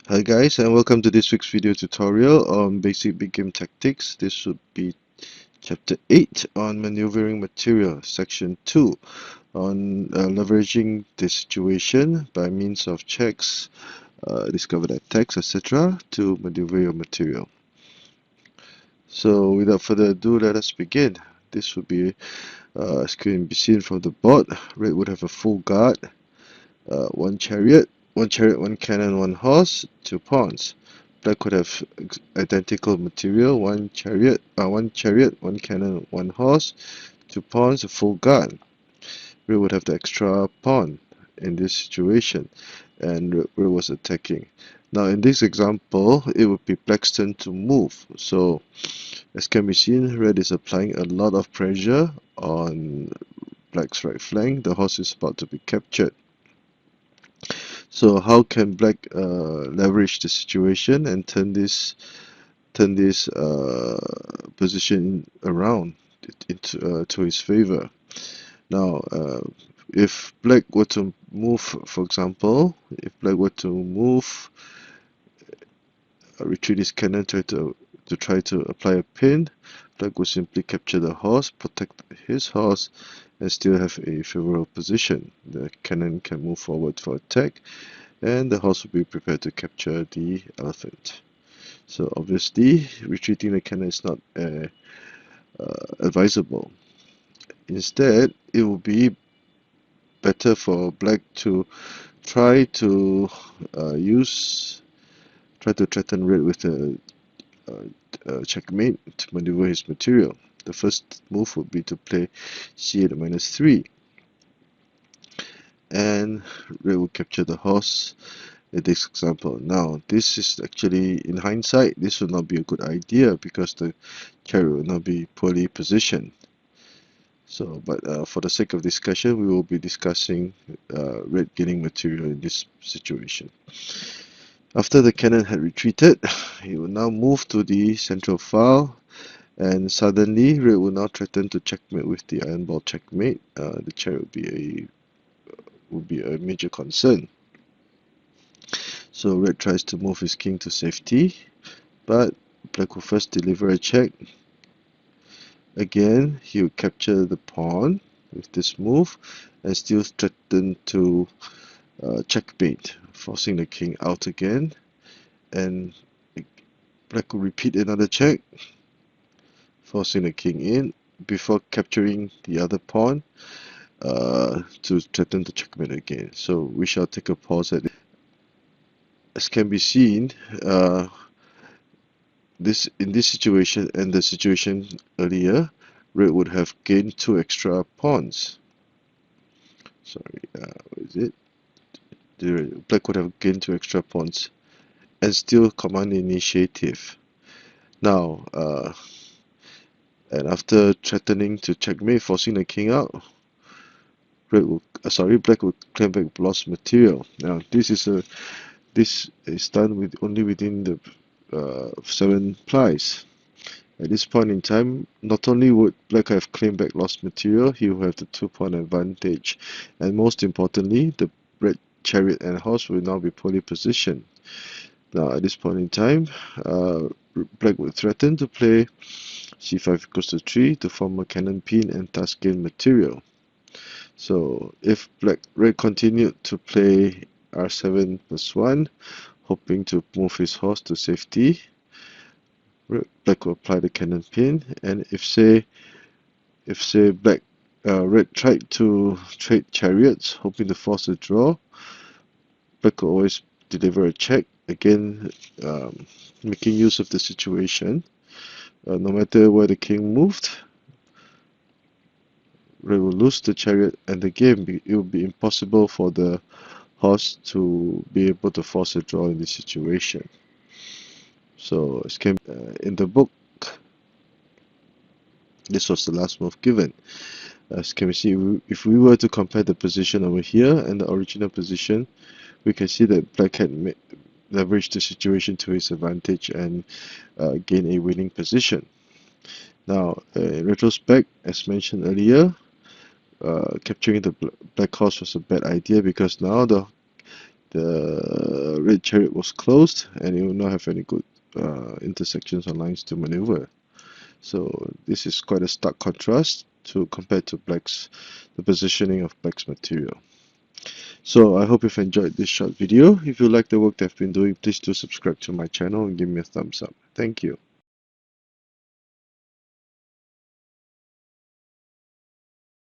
Hi guys, and welcome to this week's video tutorial on basic big game tactics. This should be chapter 8 on maneuvering material, section 2 on leveraging the situation by means of checks, discovered attacks, etc. to maneuver your material. So without further ado, let us begin. This would be, as can be seen from the board, red would have a full guard, one chariot, one cannon, one horse, two pawns. Black could have identical material, one chariot, one cannon, one horse, two pawns, a full guard. Red would have the extra pawn in this situation, and red was attacking. Now in this example, it would be black's turn to move. So as can be seen, red is applying a lot of pressure on black's right flank. The horse is about to be captured. So how can black leverage the situation and turn this position around into to his favor? Now, if black were to move, for example, if black were to move, retreat his cannon, try to apply a pin, black would simply capture the horse, protect his horse, and still have a favorable position. The cannon can move forward for attack, and the horse will be prepared to capture the elephant. So obviously, retreating the cannon is not advisable. Instead, it will be better for black to try to try to threaten red with a checkmate to maneuver his material. The first move would be to play c8 -3, and red will capture the horse in this example. Now, this is actually, in hindsight, this would not be a good idea because the chariot will not be poorly positioned. So, but for the sake of discussion, we will be discussing red gaining material in this situation. After the cannon had retreated, he will now move to the central file, and suddenly red will now threaten to checkmate with the iron ball checkmate. The chariot would be a major concern. So red tries to move his king to safety, but black will first deliver a check. Again, he will capture the pawn with this move and still threaten to checkmate, forcing the king out again. And black will repeat another check, forcing the king in before capturing the other pawn to threaten to checkmate again. So we shall take a pause at this. As can be seen, in this situation and the situation earlier, red would have gained 2 extra pawns. Sorry, what is it? Black would have gained 2 extra pawns and still command the initiative. Now, and after threatening to checkmate, forcing the king out, black would claim back lost material. Now, this is done only within the 7 plies. At this point in time, not only would black have claimed back lost material, he will have the 2-pawn advantage, and most importantly, the red chariot and horse will now be poorly positioned. Now at this point in time, black would threaten to play c5 equals to 3 to form a cannon pin and thus gain material. So if red continued to play r7 plus 1, hoping to move his horse to safety, black will apply the cannon pin, and if say red tried to trade chariots, hoping to force a draw, black will always deliver a check, again making use of the situation. No matter where the king moved, red will lose the chariot and the game. It will be impossible for the horse to be able to force a draw in this situation. So as can in the book, this was the last move given. As can we see, if we were to compare the position over here and the original position, we can see that black had leveraged the situation to his advantage and gained a winning position. Now, in retrospect, as mentioned earlier, capturing the black horse was a bad idea because now the red chariot was closed, and it will not have any good intersections or lines to maneuver. So this is quite a stark contrast to compared to black's the positioning of black's material. So I hope you've enjoyed this short video. If you like the work that I've been doing, please do subscribe to my channel and give me a thumbs up. Thank you.